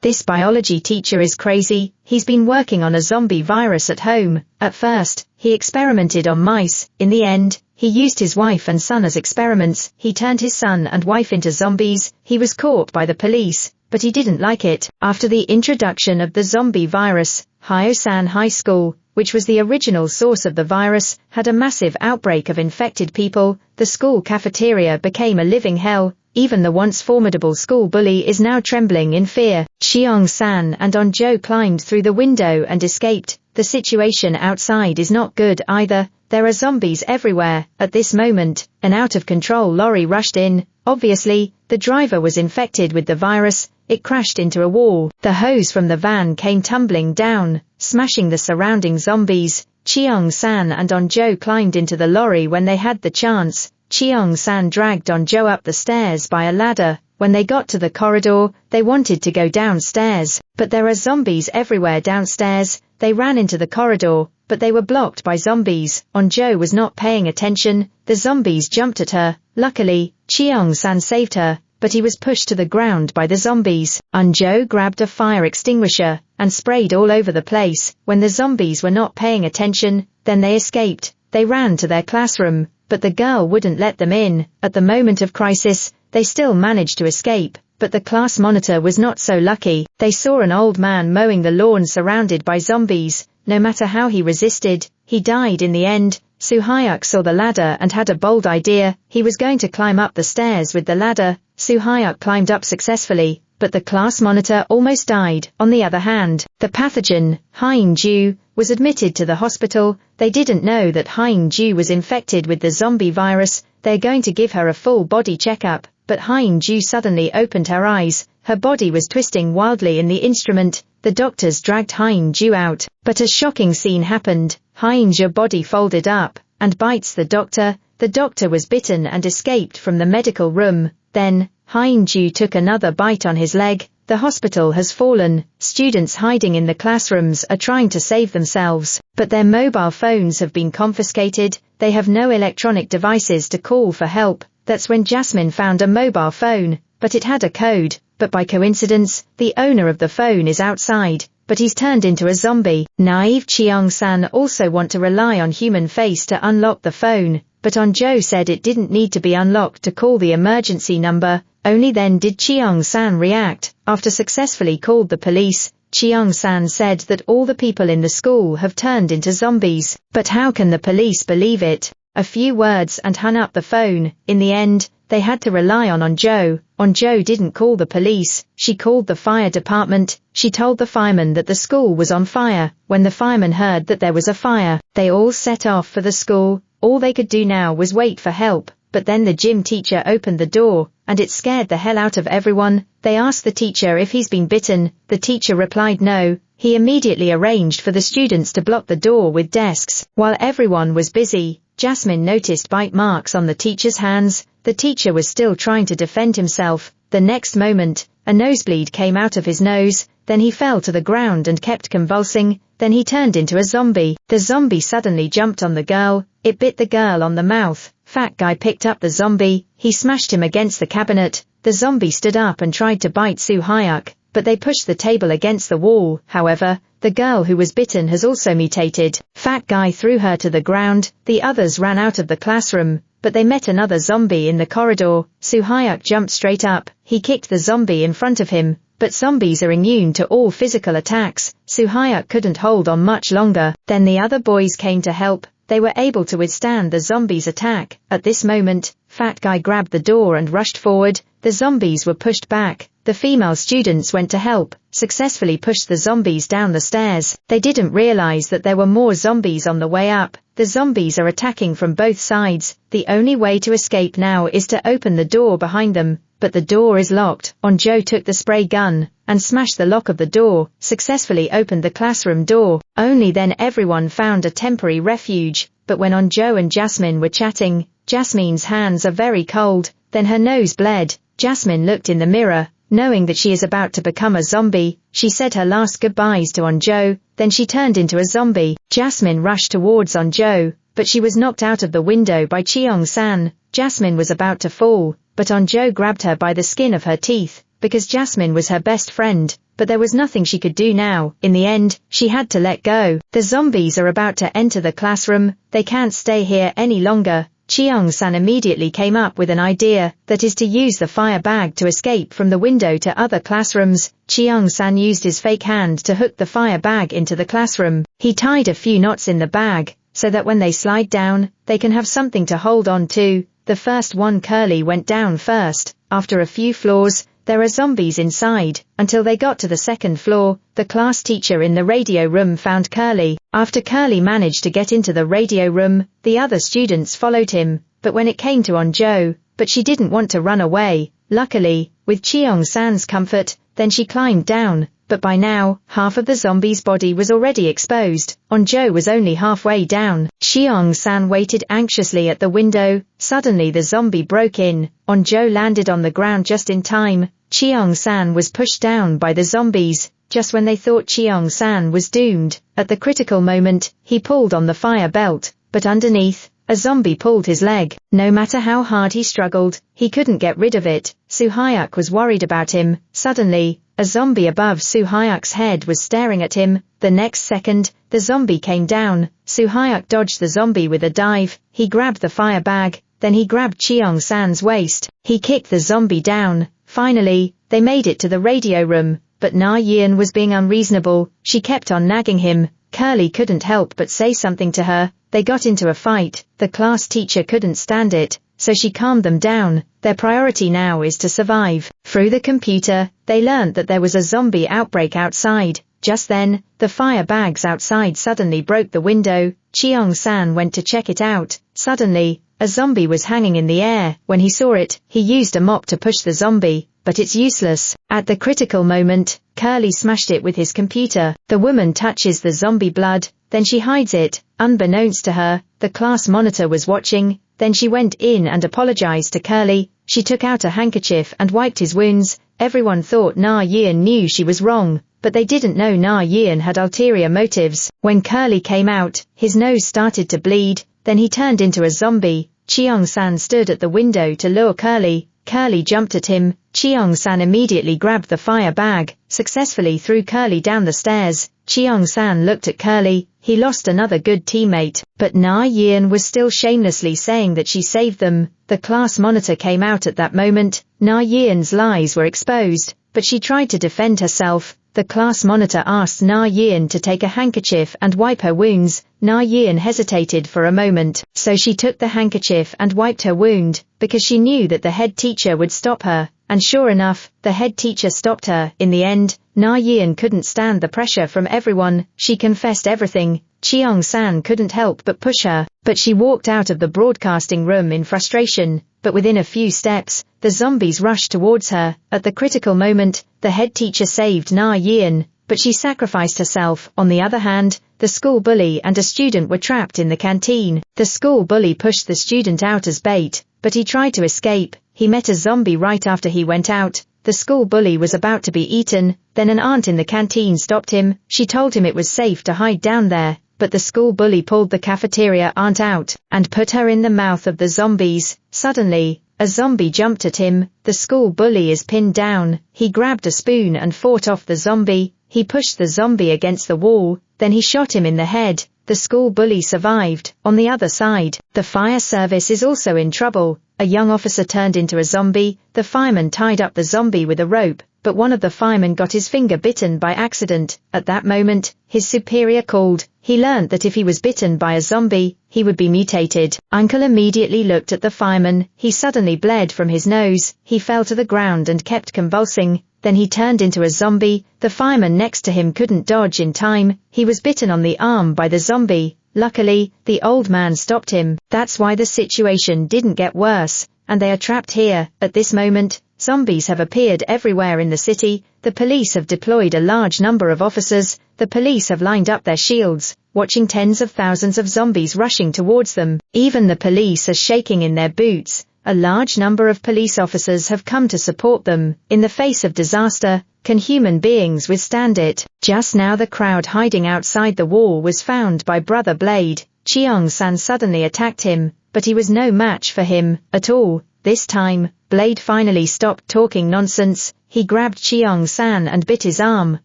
This biology teacher is crazy. He's been working on a zombie virus at home. At first, he experimented on mice. In the end, he used his wife and son as experiments. He turned his son and wife into zombies. He was caught by the police, but he didn't like it. After the introduction of the zombie virus, Hyosan High School, which was the original source of the virus, had a massive outbreak of infected people. The school cafeteria became a living hell. Even the once formidable school bully is now trembling in fear. Cheong-san and On-jo climbed through the window and escaped. The situation outside is not good either. There are zombies everywhere. At this moment, an out-of-control lorry rushed in. Obviously, the driver was infected with the virus. It crashed into a wall. The hose from the van came tumbling down, smashing the surrounding zombies. Cheong-san and On-jo climbed into the lorry when they had the chance. Cheong-san dragged On-jo up the stairs by a ladder. When they got to the corridor, they wanted to go downstairs, but there are zombies everywhere downstairs. They ran into the corridor, but they were blocked by zombies. On-jo was not paying attention. The zombies jumped at her. Luckily, Cheong-san saved her, but he was pushed to the ground by the zombies. On-jo grabbed a fire extinguisher and sprayed all over the place. When the zombies were not paying attention, then they escaped. They ran to their classroom, but the girl wouldn't let them in. At the moment of crisis, they still managed to escape, but the class monitor was not so lucky. They saw an old man mowing the lawn surrounded by zombies. No matter how he resisted, he died in the end. Soo-hyuk saw the ladder and had a bold idea. He was going to climb up the stairs with the ladder. Soo-hyuk climbed up successfully, but the class monitor almost died. On the other hand, the pathogen, Yi-hyun, was admitted to the hospital. They didn't know that Yi-hyun was infected with the zombie virus. They're going to give her a full body checkup, but Yi-hyun suddenly opened her eyes. Her body was twisting wildly in the instrument. The doctors dragged Yi-hyun out, but a shocking scene happened. Yi-hyun's body folded up and bites the doctor. The doctor was bitten and escaped from the medical room. Then, Yi-hyun took another bite on his leg. The hospital has fallen. Students hiding in the classrooms are trying to save themselves, but their mobile phones have been confiscated. They have no electronic devices to call for help. That's when Jasmine found a mobile phone, but it had a code. But by coincidence, the owner of the phone is outside, but he's turned into a zombie. Naive Cheong-san also want to rely on human face to unlock the phone, but On-jo said it didn't need to be unlocked to call the emergency number. Only then did Cheong-san react. After successfully called the police, Cheong-san said that all the people in the school have turned into zombies. But how can the police believe it? A few words and hung up the phone. In the end, they had to rely on On-jo. On-jo didn't call the police. She called the fire department. She told the firemen that the school was on fire. When the firemen heard that there was a fire, they all set off for the school. All they could do now was wait for help. But then the gym teacher opened the door, and it scared the hell out of everyone. They asked the teacher if he's been bitten. The teacher replied no. He immediately arranged for the students to block the door with desks. While everyone was busy, Jasmine noticed bite marks on the teacher's hands. The teacher was still trying to defend himself. The next moment, a nosebleed came out of his nose. Then he fell to the ground and kept convulsing. Then he turned into a zombie. The zombie suddenly jumped on the girl. It bit the girl on the mouth. Fat guy picked up the zombie. He smashed him against the cabinet. The zombie stood up and tried to bite Soo-hyuk, but they pushed the table against the wall. However, the girl who was bitten has also mutated. Fat guy threw her to the ground. The others ran out of the classroom, but they met another zombie in the corridor. Soo-hyuk jumped straight up. He kicked the zombie in front of him, but zombies are immune to all physical attacks. Soo-hyuk couldn't hold on much longer. Then the other boys came to help. They were able to withstand the zombies' attack. At this moment, Fat Guy grabbed the door and rushed forward. The zombies were pushed back. The female students went to help, successfully pushed the zombies down the stairs. They didn't realize that there were more zombies on the way up. The zombies are attacking from both sides. The only way to escape now is to open the door behind them, but the door is locked. On-jo took the spray gun and smashed the lock of the door, successfully opened the classroom door. Only then everyone found a temporary refuge. But when On-jo and Jasmine were chatting, Jasmine's hands are very cold, then her nose bled. Jasmine looked in the mirror, knowing that she is about to become a zombie. She said her last goodbyes to On-jo, then she turned into a zombie. Jasmine rushed towards On-jo, but she was knocked out of the window by Cheong-san. Jasmine was about to fall, but On-jo grabbed her by the skin of her teeth. because Jasmine was her best friend, but there was nothing she could do now. In the end, she had to let go. The zombies are about to enter the classroom, they can't stay here any longer. Cheong-san immediately came up with an idea, that is to use the fire bag to escape from the window to other classrooms. Cheong-san used his fake hand to hook the fire bag into the classroom. He tied a few knots in the bag, so that when they slide down, they can have something to hold on to. The first one, Curly, went down first. After a few floors, there are zombies inside. Until they got to the second floor, the class teacher in the radio room found Curly. After Curly managed to get into the radio room, the other students followed him, but when it came to Onjo, but she didn't want to run away. Luckily, with Cheong-san's comfort, then she climbed down, but by now, half of the zombie's body was already exposed. Onjo was only halfway down. Cheong-san waited anxiously at the window. Suddenly the zombie broke in. Onjo landed on the ground just in time. Cheong-san was pushed down by the zombies, just when they thought Cheong-san was doomed. At the critical moment, he pulled on the fire belt, but underneath, a zombie pulled his leg. No matter how hard he struggled, he couldn't get rid of it. Soo-hyuk was worried about him. Suddenly, a zombie above Soo-hyuk's head was staring at him. The next second, the zombie came down. Soo-hyuk dodged the zombie with a dive. He grabbed the fire bag, then he grabbed Cheong-san's waist. He kicked the zombie down. Finally, they made it to the radio room, but Yi-hyun was being unreasonable. She kept on nagging him. Curly couldn't help but say something to her. They got into a fight. The class teacher couldn't stand it, so she calmed them down. Their priority now is to survive. Through the computer, they learned that there was a zombie outbreak outside. Just then, the fire bags outside suddenly broke the window. Cheong-san went to check it out. Suddenly, a zombie was hanging in the air. When he saw it, he used a mop to push the zombie, but it's useless. At the critical moment, Curly smashed it with his computer. The woman touches the zombie blood, then she hides it. Unbeknownst to her, the class monitor was watching. Then she went in and apologized to Curly. She took out a handkerchief and wiped his wounds. Everyone thought Yi-hyun knew she was wrong, but they didn't know Yi-hyun had ulterior motives. When Curly came out, his nose started to bleed, then he turned into a zombie. Cheong-san stood at the window to lure Curly. Curly jumped at him. Cheong-san immediately grabbed the fire bag, successfully threw Curly down the stairs. Cheong-san looked at Curly. He lost another good teammate, but Yi-hyun was still shamelessly saying that she saved them. The class monitor came out at that moment. Yi-hyun's lies were exposed, but she tried to defend herself. The class monitor asked Yi-hyun to take a handkerchief and wipe her wounds. Yi-hyun hesitated for a moment, so she took the handkerchief and wiped her wound, because she knew that the head teacher would stop her. And sure enough, the head teacher stopped her. In the end, Yi-hyun couldn't stand the pressure from everyone. She confessed everything. Cheong-san couldn't help but push her, but she walked out of the broadcasting room in frustration. But within a few steps, the zombies rushed towards her. At the critical moment, the head teacher saved Yi-hyun, but she sacrificed herself. On the other hand, the school bully and a student were trapped in the canteen. The school bully pushed the student out as bait, but he tried to escape. He met a zombie right after he went out. The school bully was about to be eaten, then an aunt in the canteen stopped him. She told him it was safe to hide down there, but the school bully pulled the cafeteria aunt out and put her in the mouth of the zombies. Suddenly, a zombie jumped at him. The school bully is pinned down. He grabbed a spoon and fought off the zombie. He pushed the zombie against the wall, then he shot him in the head. The school bully survived. On the other side, the fire service is also in trouble. A young officer turned into a zombie. The fireman tied up the zombie with a rope, but one of the firemen got his finger bitten by accident. At that moment, his superior called. He learned that if he was bitten by a zombie, he would be mutated. Uncle immediately looked at the fireman. He suddenly bled from his nose. He fell to the ground and kept convulsing. Then he turned into a zombie. The fireman next to him couldn't dodge in time. He was bitten on the arm by the zombie. Luckily, the old man stopped him. That's why the situation didn't get worse, and they are trapped here. At this moment, zombies have appeared everywhere in the city. The police have deployed a large number of officers. The police have lined up their shields, watching tens of thousands of zombies rushing towards them. Even the police are shaking in their boots. A large number of police officers have come to support them. In the face of disaster, can human beings withstand it? Just now the crowd hiding outside the wall was found by Brother Blade. Cheong-san suddenly attacked him, but he was no match for him at all. This time, Blade finally stopped talking nonsense. he grabbed Cheong-san and bit his arm.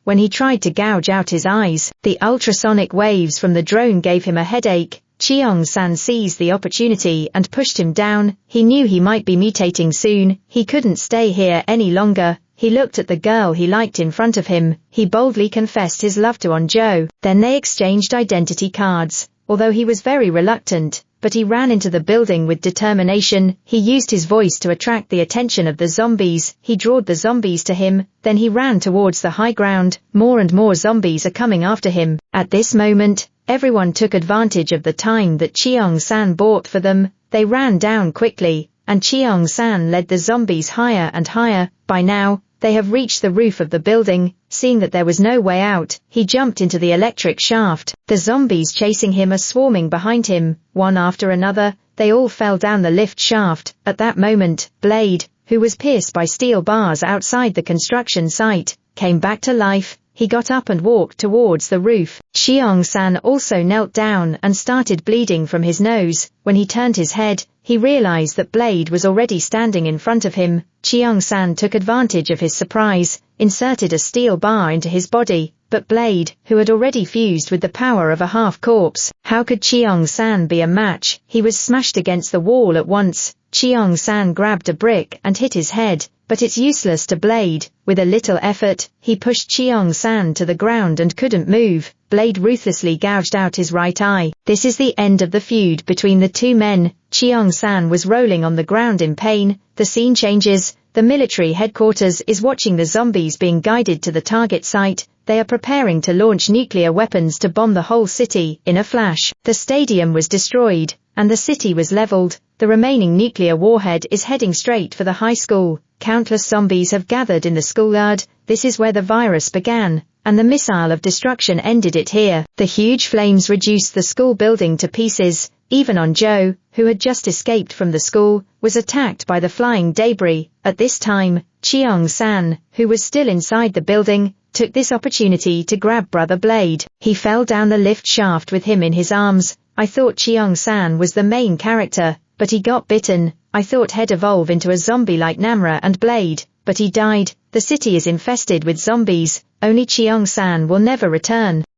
When he tried to gouge out his eyes, the ultrasonic waves from the drone gave him a headache. Cheong-san seized the opportunity and pushed him down. He knew he might be mutating soon. He couldn't stay here any longer. He looked at the girl he liked in front of him. He boldly confessed his love to Onjo. Then they exchanged identity cards. Although he was very reluctant, but he ran into the building with determination. He used his voice to attract the attention of the zombies. He drawed the zombies to him. Then he ran towards the high ground. More and more zombies are coming after him. At this moment, everyone took advantage of the time that Cheong-san bought for them. They ran down quickly, and Cheong-san led the zombies higher and higher. By now, they have reached the roof of the building. Seeing that there was no way out, he jumped into the electric shaft. The zombies chasing him are swarming behind him, one after another. They all fell down the lift shaft. At that moment, Blade, who was pierced by steel bars outside the construction site, came back to life. He got up and walked towards the roof. Cheong-san also knelt down and started bleeding from his nose. When he turned his head, he realized that Blade was already standing in front of him. Cheong-san took advantage of his surprise, inserted a steel bar into his body, but Blade, who had already fused with the power of a half-corpse, how could Cheong-san be a match? He was smashed against the wall at once. Cheong-san grabbed a brick and hit his head, but it's useless to Blade. With a little effort, he pushed Cheong-san to the ground and couldn't move. Blade ruthlessly gouged out his right eye. This is the end of the feud between the two men. Cheong-san was rolling on the ground in pain. The scene changes. The military headquarters is watching the zombies being guided to the target site. They are preparing to launch nuclear weapons to bomb the whole city. In a flash, the stadium was destroyed, and the city was leveled. The remaining nuclear warhead is heading straight for the high school. Countless zombies have gathered in the schoolyard. This is where the virus began, and the missile of destruction ended it here. The huge flames reduced the school building to pieces. Even Onjo, who had just escaped from the school, was attacked by the flying debris. At this time, Cheong-san, who was still inside the building, took this opportunity to grab Brother Blade. He fell down the lift shaft with him in his arms. I thought Cheong-san was the main character, but he got bitten. I thought he'd evolve into a zombie like Namra and Blade, but he died. The city is infested with zombies. Only Cheong-san will never return.